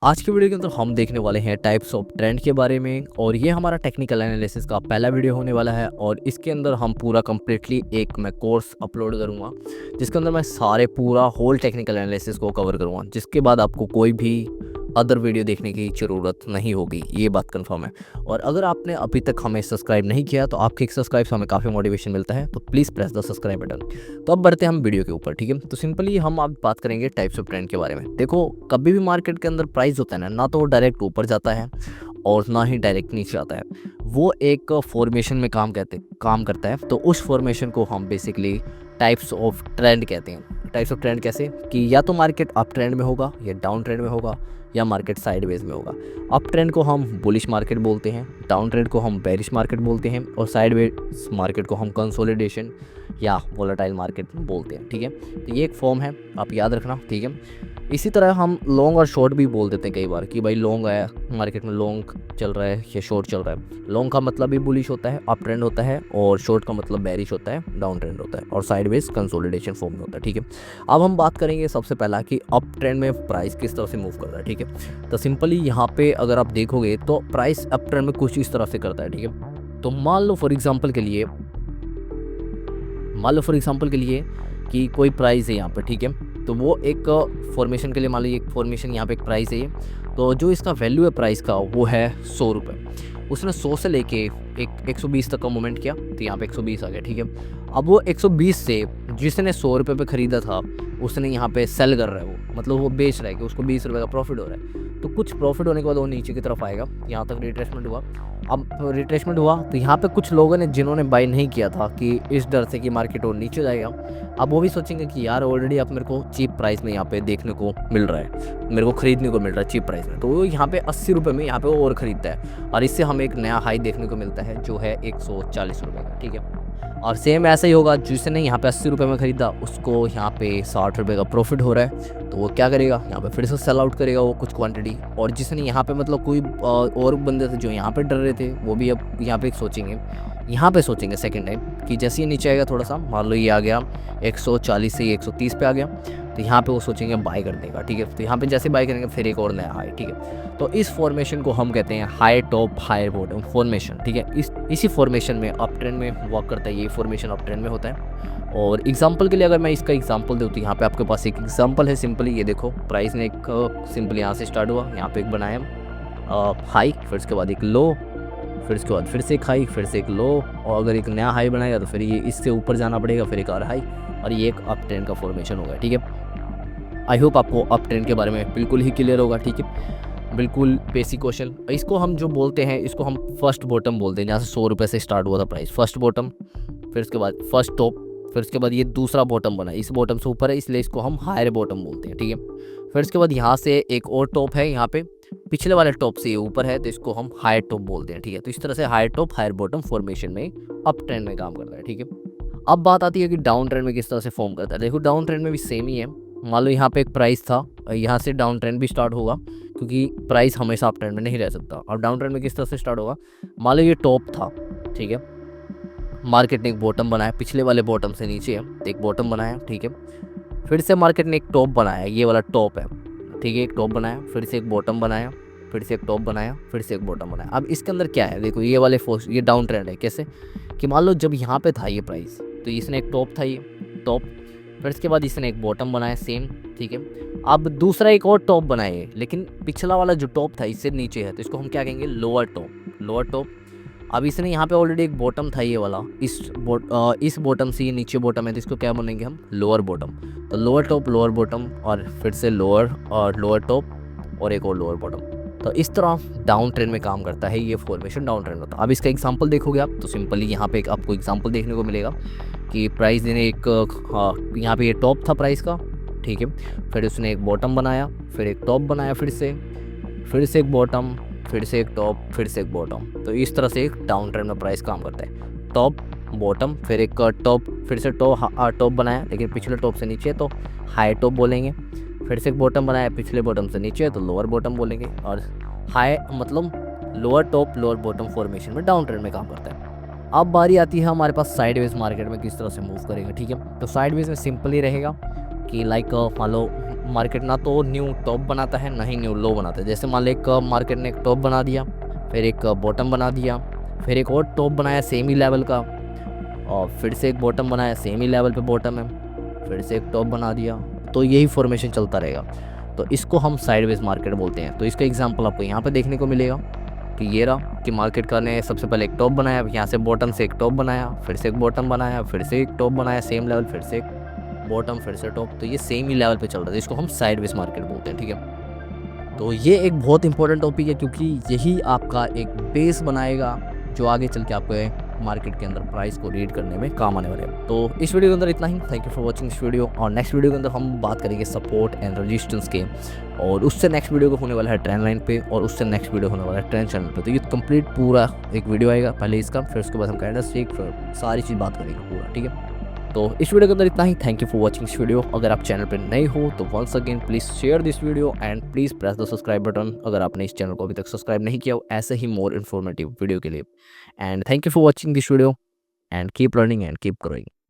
आज की वीडियो के अंदर हम देखने वाले हैं टाइप्स ऑफ ट्रेंड के बारे में और ये हमारा टेक्निकल एनालिसिस का पहला वीडियो होने वाला है और इसके अंदर हम पूरा कम्प्लीटली एक मैं कोर्स अपलोड करूँगा जिसके अंदर मैं सारे पूरा होल टेक्निकल एनालिसिस को कवर करूँगा, जिसके बाद आपको कोई भी अदर वीडियो देखने की ज़रूरत नहीं होगी, ये बात कंफर्म है। और अगर आपने अभी तक हमें सब्सक्राइब नहीं किया तो आपके एक सब्सक्राइब से हमें काफ़ी मोटिवेशन मिलता है, तो please press the subscribe button. तो अब बढ़ते हैं हम वीडियो के ऊपर, ठीक है। तो सिंपली हम आप बात करेंगे टाइप्स ऑफ ट्रेंड के बारे में। देखो, कभी भी मार्केट के अंदर प्राइस होता है ना तो वो डायरेक्ट ऊपर जाता है और ना ही डायरेक्ट नीचे आता है। वो एक फॉर्मेशन में काम करता है। तो उस फॉर्मेशन को हम बेसिकली टाइप्स ऑफ ट्रेंड कहते हैं। टाइप्स ऑफ ट्रेंड कैसे कि या तो मार्केट अप ट्रेंड में होगा या डाउन ट्रेंड में होगा या मार्केट साइडवेज में होगा। अप ट्रेंड को हम बुलिश मार्केट बोलते हैं, डाउन ट्रेंड को हम बेरिश मार्केट बोलते हैं और साइडवेज मार्केट को हम कंसोलिडेशन या वोलेटाइल मार्केट बोलते हैं, ठीक है। तो ये एक फॉर्म है, आप याद रखना, ठीक है। इसी तरह हम लॉन्ग और शॉर्ट भी बोल देते हैं कई बार कि भाई लॉन्ग आया मार्केट में, लॉन्ग चल रहा है या शॉर्ट चल रहा है। लॉन्ग का मतलब भी बुलिश होता है, अप ट्रेंड होता है, और शॉर्ट का मतलब बेरिश होता है, डाउन ट्रेंड होता है, और साइडवेज कंसोलिडेशन फॉर्म में होता है, ठीक है। अब हम बात करेंगे सबसे पहला कि अप ट्रेंड में प्राइस किस तरह से मूव कर रहा है, ठीक है। तो सिंपली यहाँ पे अगर आप देखोगे तो प्राइस अप ट्रेंड में कुछ इस तरह से करता है, ठीक है। तो मान लो फॉर एग्जांपल के लिए कि कोई प्राइस है यहाँ पर, ठीक है। तो वो एक फॉर्मेशन के लिए मान लो एक फॉर्मेशन यहाँ पे एक प्राइस है ये, तो जो इसका वैल्यू है प्राइस का वो है 100 रुपये। उसने 100 से लेके एक 120 तक का मूवमेंट किया, तो यहाँ पे 120 आ गया, ठीक है। अब वो 120 से जिसने 100 रुपये पे ख़रीदा था उसने यहाँ पे सेल कर रहा है, वो मतलब वो बेच रहा है कि उसको 20 रुपये का प्रॉफिट हो रहा है। तो कुछ प्रॉफिट होने के बाद वो नीचे की तरफ आएगा, यहाँ तक रिट्रेसमेंट हुआ। अब रिट्रेसमेंट हुआ तो यहाँ पे कुछ लोगों ने जिन्होंने बाय नहीं किया था कि इस डर से कि मार्केट और नीचे जाएगा, अब वो भी सोचेंगे कि यार ऑलरेडी अब मेरे को चीप प्राइस में यहाँ पे देखने को मिल रहा है, मेरे को ख़रीदने को मिल रहा है चीप प्राइस में, तो वो यहाँ पे 80 रुपये में यहाँ पे वो और ख़रीदता है और इससे हमें एक नया हाई देखने को मिलता है जो है 140 रुपये का, ठीक है। और सेम ऐसा ही होगा, जिसने यहाँ पे 80 रुपये में ख़रीदा उसको यहाँ पे 60 रुपये का प्रॉफिट हो रहा है, तो वो क्या करेगा, यहाँ पे फिर से सेल आउट करेगा वो कुछ क्वांटिटी। और जिसने यहाँ पे मतलब कोई और बंदे थे जो यहाँ पे डर रहे थे, वो भी अब यहाँ पे सोचेंगे सेकंड टाइम कि जैसे ये नीचे आएगा थोड़ा सा, मान लो ये आ गया 140 से 130 पे आ गया, तो यहाँ पे वो सोचेंगे बाय कर देगा, ठीक है। तो यहाँ पे जैसे बाय करेंगे फिर एक और नया हाई, ठीक है। तो इस फॉर्मेशन को हम कहते हैं high top high bottom formation, ठीक है। इसी फॉर्मेशन में अप ट्रेंड में वर्क करता है, ये फॉर्मेशन अप ट्रेंड में होता है। और एग्जांपल के लिए अगर मैं इसका एग्जांपल दूँ तो यहाँ पे आपके पास एक एग्जांपल है, सिंपली ये देखो, प्राइस ने एक सिंपली यहाँ से स्टार्ट हुआ, यहाँ पे एक बनाया हाई, फिर उसके बाद एक लो, फिर उसके बाद फिर से एक हाई, फिर से एक लो, और अगर एक नया हाई बनाएगा तो फिर ये इससे ऊपर जाना पड़ेगा, फिर एक और हाई, और ये एक अप ट्रेंड का फॉर्मेशन होगा, ठीक है। आई होप आपको अप ट्रेंड के बारे में बिल्कुल ही क्लियर होगा, ठीक है। बिल्कुल बेसिक क्वेश्चन। इसको हम जो बोलते हैं इसको हम फर्स्ट बॉटम बोलते हैं, जहाँ से 100 रुपये से स्टार्ट हुआ था प्राइस, फर्स्ट बॉटम, फिर उसके बाद फर्स्ट टॉप, फिर उसके बाद ये दूसरा बॉटम बना, इस बॉटम से ऊपर है इसलिए इसको हम हायर बॉटम बोलते हैं, ठीक है। फिर उसके बाद यहाँ से एक और टॉप है, यहाँ पे पिछले वाले टॉप से ये ऊपर है तो इसको हम हायर टॉप बोलते हैं, ठीक है। तो इस तरह से higher top higher bottom formation में अप ट्रेंड में काम करता है, ठीक है। अब बात आती है कि डाउन ट्रेंड में किस तरह से फॉर्म करता है। देखो, डाउन ट्रेंड में भी सेम ही है। मान लो यहाँ पे एक प्राइस था, यहाँ से डाउन ट्रेंड भी स्टार्ट होगा क्योंकि प्राइस हमेशा अप ट्रेंड में नहीं रह सकता। और डाउन ट्रेंड में किस तरह से स्टार्ट होगा, मान लो ये टॉप था, ठीक है। मार्केट ने एक बॉटम बनाया, पिछले वाले बॉटम से नीचे है, एक बॉटम बनाया, ठीक है। फिर से मार्केट ने एक टॉप बनाया, ये वाला टॉप है, ठीक है, एक टॉप बनाया, फिर से एक बॉटम बनाया, फिर से एक टॉप बनाया, फिर से एक बॉटम बनाया। अब इसके अंदर क्या है, देखो ये वाले ये डाउन ट्रेंड है। कैसे कि मान लो जब यहाँ पे था ये प्राइस, तो इसने एक टॉप था, ये टॉप, फिर इसके बाद इसने एक बॉटम बनाया सेम, ठीक है। अब दूसरा एक और टॉप बनाए, लेकिन पिछला वाला जो टॉप था इससे नीचे है, तो इसको हम क्या कहेंगे, लोअर टॉप। अब इसने यहाँ पे ऑलरेडी एक बॉटम था ये वाला, इस बॉटम से ये नीचे बॉटम है, तो इसको क्या बोलेंगे हम, लोअर बॉटम। तो लोअर टॉप लोअर बॉटम, और फिर से लोअर टॉप और एक और लोअर बॉटम। तो इस तरह डाउन ट्रेंड में काम करता है ये फॉर्मेशन, डाउन ट्रेंड होता है। अब इसका एग्जांपल देखोगे आप तो सिंपली यहाँ पे एक आपको एग्जांपल देखने को मिलेगा कि प्राइस ने एक यहाँ पे ये टॉप था प्राइस का, ठीक है। फिर उसने एक बॉटम बनाया, फिर एक टॉप बनाया, फिर से एक बॉटम, फिर से एक टॉप, फिर से एक बॉटम। तो इस तरह से एक डाउन ट्रेंड में प्राइस काम करता है, टॉप बॉटम, फिर एक टॉप, फिर से टॉप बनाया लेकिन पिछले टॉप से नीचे तो हाई टॉप बोलेंगे, फिर से एक बॉटम बनाया पिछले बॉटम से नीचे तो लोअर बॉटम बोलेंगे, और हाई मतलब lower top lower bottom formation में डाउन ट्रेंड में काम करता है। अब बारी आती है हमारे पास साइडवेज मार्केट में किस तरह से मूव करेगा, ठीक है। तो साइडवेज में सिंपल ही रहेगा कि लाइक मान लो मार्केट ना तो न्यू टॉप बनाता है ना ही न्यू लो बनाता है। जैसे मान लो एक मार्केट ने एक टॉप बना दिया, फिर एक बॉटम बना दिया, फिर एक और टॉप बनाया सेम ही लेवल का, और फिर से एक बॉटम बनाया सेम ही लेवल पे बॉटम है, फिर से एक टॉप बना दिया, तो यही फॉर्मेशन चलता रहेगा। तो इसको हम साइडवेज मार्केट बोलते हैं। तो इसका एग्जांपल आपको यहाँ पे देखने को मिलेगा कि ये रहा कि मार्केट का ने सबसे पहले एक टॉप बनाया, यहाँ से बॉटम से एक टॉप बनाया, फिर से एक बॉटम बनाया, फिर से एक टॉप बनाया सेम लेवल, फिर से एक बॉटम, फिर से टॉप, तो ये सेम ही लेवल पे चल रहा है। इसको हम साइडवेज मार्केट बोलते हैं, ठीक है। तो ये एक बहुत इंपॉर्टेंट टॉपिक है क्योंकि यही आपका एक बेस बनाएगा जो आगे चल के आपको मार्केट के अंदर प्राइस को रीड करने में काम आने वाले हैं। तो इस वीडियो के अंदर इतना ही। थैंक यू फॉर वॉचिंग इस वीडियो, और नेक्स्ट वीडियो के अंदर हम बात करेंगे सपोर्ट एंड रेजिस्टेंस के, और उससे नेक्स्ट वीडियो को होने वाला है ट्रेंड लाइन पे, और उससे नेक्स्ट वीडियो होने वाला है ट्रेंड चैनल पे। तो ये कंप्लीट पूरा एक वीडियो आएगा पहले इसका, फिर उसके बाद हम कैंडलस्टिक, फिर सारी चीज़ बात करेंगे पूरा, ठीक है। तो इस वीडियो के अंदर इतना ही। थैंक यू फॉर वॉचिंग इस वीडियो। अगर आप चैनल पर नए हो तो once again please share this video and please press the subscribe button अगर आपने इस चैनल को अभी तक सब्सक्राइब नहीं किया हो ऐसे ही मोर इन्फॉर्मेटिव वीडियो के लिए। And thank you for watching this video and keep learning and keep growing.